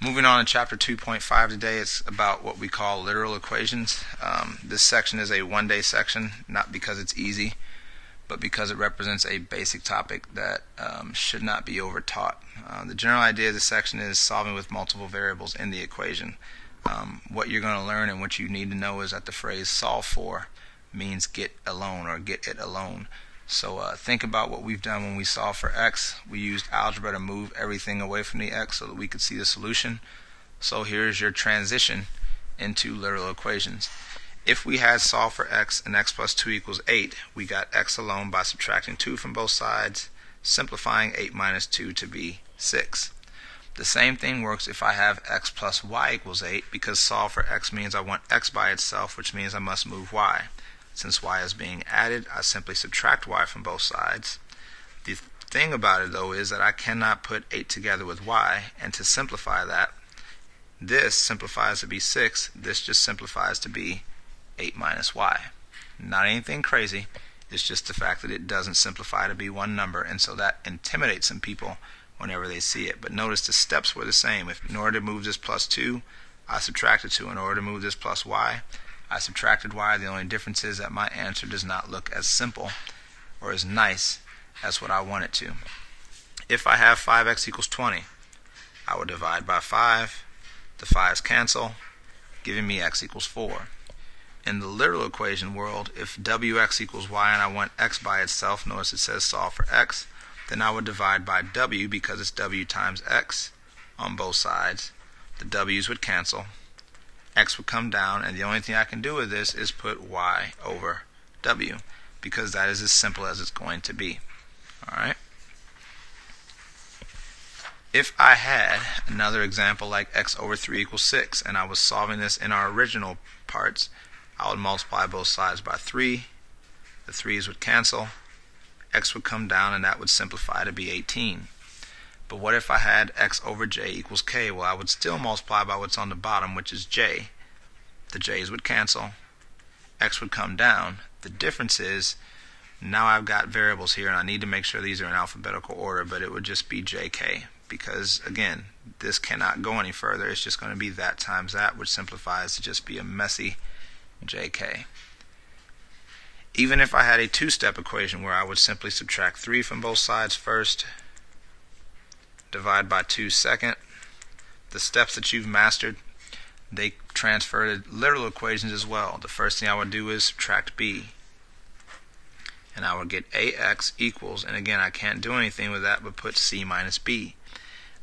Moving on to chapter 2.5 today, it's about what we call literal equations. This section is a one-day section, not because it's easy, but because it represents a basic topic that should not be overtaught. The general idea of this section is solving with multiple variables in the equation. What you're going to learn and what you need to know is that the phrase solve for means get alone or get it alone. So think about what we've done when we solve for x. We used algebra to move everything away from the x so that we could see the solution. So here's your transition into literal equations. If we had solved for x and x plus 2 equals 8, we got x alone by subtracting 2 from both sides, simplifying 8 minus 2 to be 6. The same thing works if I have x plus y equals 8, because solve for x means I want x by itself, which means I must move y. Since y is being added, I simply subtract y from both sides. The thing about it, though, is that I cannot put 8 together with y, and to simplify that, this simplifies to be 6, this just simplifies to be 8 minus y. Not anything crazy, it's just the fact that it doesn't simplify to be one number, and so that intimidates some people whenever they see it. But notice the steps were the same. In order to move this plus 2, I subtracted 2. In order to move this plus y, I subtracted y. The only difference is that my answer does not look as simple or as nice as what I want it to. If I have 5x equals 20, I would divide by 5. The 5's cancel, giving me x equals 4. In the literal equation world, if wx equals y and I want x by itself, notice it says solve for x, then I would divide by w because it's w times x on both sides. The w's would cancel, x would come down, and the only thing I can do with this is put y over w, because that is as simple as it's going to be. Alright? If I had another example like x over 3 equals 6, and I was solving this in our original parts, I would multiply both sides by 3, the 3's would cancel, x would come down, and that would simplify to be 18. But what if I had x over j equals k? Well, I would still multiply by what's on the bottom, which is j. The j's would cancel, x would come down. The difference is now I've got variables here, and I need to make sure these are in alphabetical order, but it would just be jk, because again, this cannot go any further. It's just going to be that times that, which simplifies to just be a messy jk. Even if I had a two-step equation where I would simply subtract 3 from both sides first, divide by 2 second, the steps that you've mastered, they transfer to literal equations as well. The first thing I would do is subtract b, and I would get ax equals, and again I can't do anything with that but put c minus b.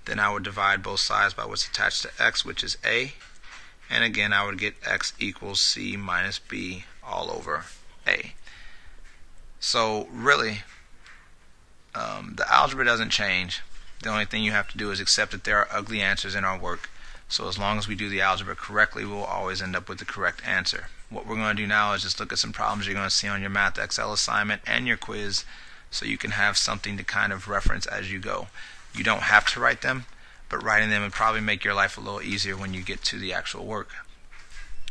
Then I would divide both sides by what's attached to x, which is a, and again I would get x equals c minus b all over a. So really, the algebra doesn't change. The only thing you have to do is accept that there are ugly answers in our work. So as long as we do the algebra correctly, we'll always end up with the correct answer. What we're going to do now is just look at some problems you're going to see on your Math XL assignment and your quiz, so you can have something to kind of reference as you go. You don't have to write them, but writing them would probably make your life a little easier when you get to the actual work.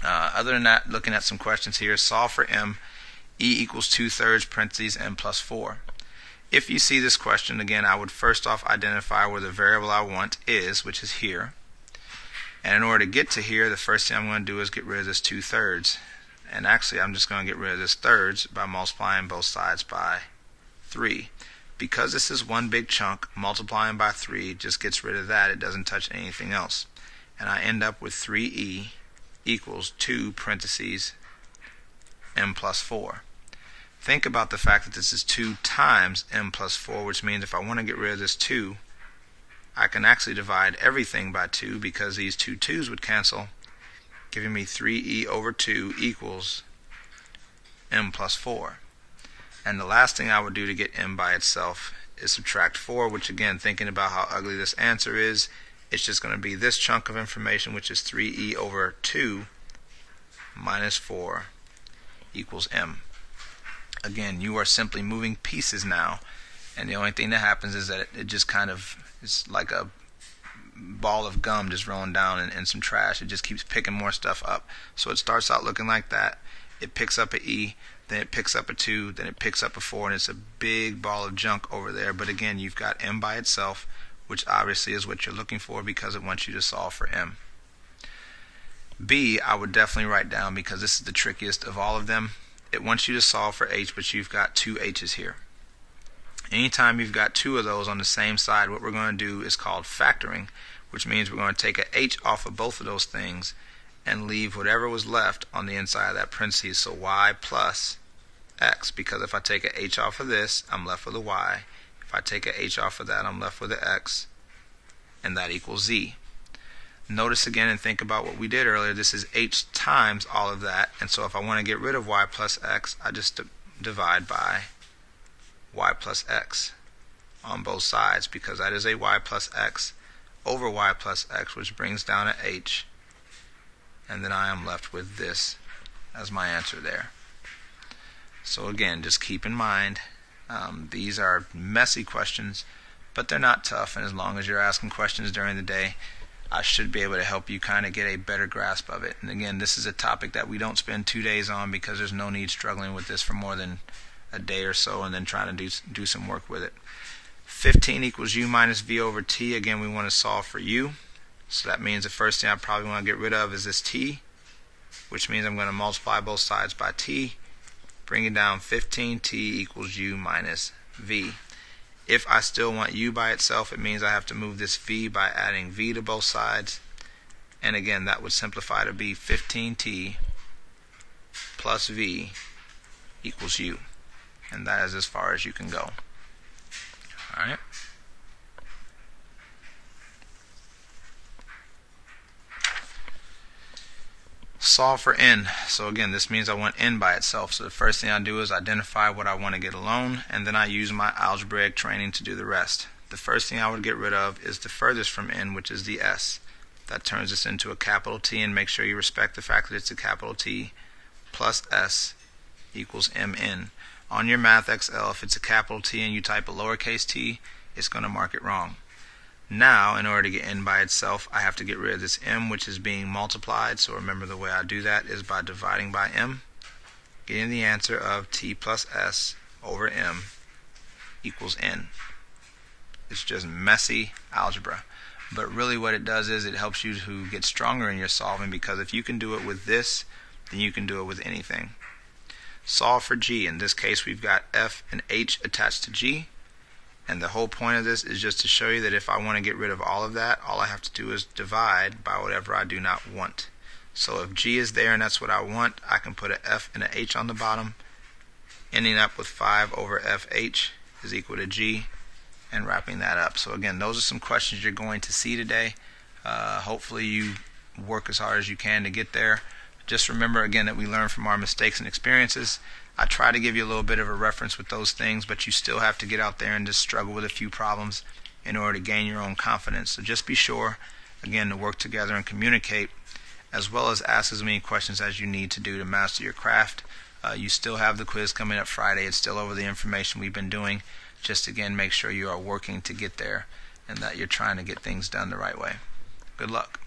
Other than that, looking at some questions here, solve for m, e equals 2/3 parentheses m plus 4. If you see this question, again, I would first off identify where the variable I want is, which is here. And in order to get to here, the first thing I'm going to do is get rid of this 2/3. And actually, I'm just going to get rid of this thirds by multiplying both sides by 3. Because this is one big chunk, multiplying by 3 just gets rid of that. It doesn't touch anything else. And I end up with 3e equals 2 parentheses m plus 4. Think about the fact that this is 2 times m plus 4, which means if I want to get rid of this 2, I can actually divide everything by 2, because these two 2's would cancel, giving me 3e over 2 equals m plus 4. And the last thing I would do to get m by itself is subtract 4, which again, thinking about how ugly this answer is, it's just going to be this chunk of information, which is 3e over 2 minus 4 equals m. Again, you are simply moving pieces now, and the only thing that happens is that it just kind of, it's like a ball of gum just rolling down in some trash. It just keeps picking more stuff up. So it starts out looking like that. It picks up a e, then it picks up a 2, then it picks up a 4, and it's a big ball of junk over there. But again, you've got m by itself, which obviously is what you're looking for because it wants you to solve for m. B, I would definitely write down because this is the trickiest of all of them. It wants you to solve for h, but you've got two h's here. Anytime you've got two of those on the same side, what we're going to do is called factoring, which means we're going to take a h off of both of those things and leave whatever was left on the inside of that parentheses, so y plus x, because if I take a h off of this, I'm left with a y. If I take a h off of that, I'm left with an x, and that equals z. Notice again and think about what we did earlier. This is h times all of that, and so if I want to get rid of y plus x, I just divide by y plus x on both sides, because that is a y plus x over y plus x, which brings down a h, and then I am left with this as my answer there. So again, just keep in mind, these are messy questions, but they're not tough, and as long as you're asking questions during the day, I should be able to help you kind of get a better grasp of it. And again, this is a topic that we don't spend 2 days on because there's no need struggling with this for more than a day or so and then trying to do some work with it. 15 equals u minus v over t. Again, we want to solve for u. So that means the first thing I probably want to get rid of is this t, which means I'm going to multiply both sides by t, bringing down 15t equals u minus v. If I still want u by itself, it means I have to move this v by adding v to both sides. And again, that would simplify to be 15t plus v equals u. And that is as far as you can go. Alright. Solve for n. So again, this means I want n by itself. So the first thing I do is identify what I want to get alone, and then I use my algebraic training to do the rest. The first thing I would get rid of is the furthest from n, which is the s. That turns this into a capital T, and make sure you respect the fact that it's a capital T plus s equals mn. On your Math XL, if it's a capital T and you type a lowercase t, it's going to mark it wrong. Now, in order to get n by itself, I have to get rid of this m, which is being multiplied. So remember, the way I do that is by dividing by m, getting the answer of t plus s over m equals n. It's just messy algebra. But really what it does is it helps you to get stronger in your solving, because if you can do it with this, then you can do it with anything. Solve for g. In this case, we've got f and h attached to g. And the whole point of this is just to show you that if I want to get rid of all of that, all I have to do is divide by whatever I do not want. So if g is there and that's what I want, I can put an f and an h on the bottom, ending up with 5 over fh is equal to g, and wrapping that up. So again, those are some questions you're going to see today. Hopefully you work as hard as you can to get there. Just remember again that we learn from our mistakes and experiences. I try to give you a little bit of a reference with those things, but you still have to get out there and just struggle with a few problems in order to gain your own confidence. So just be sure, again, to work together and communicate, as well as ask as many questions as you need to do to master your craft. You still have the quiz coming up Friday. It's still over the information we've been doing. Just again, make sure you are working to get there and that you're trying to get things done the right way. Good luck.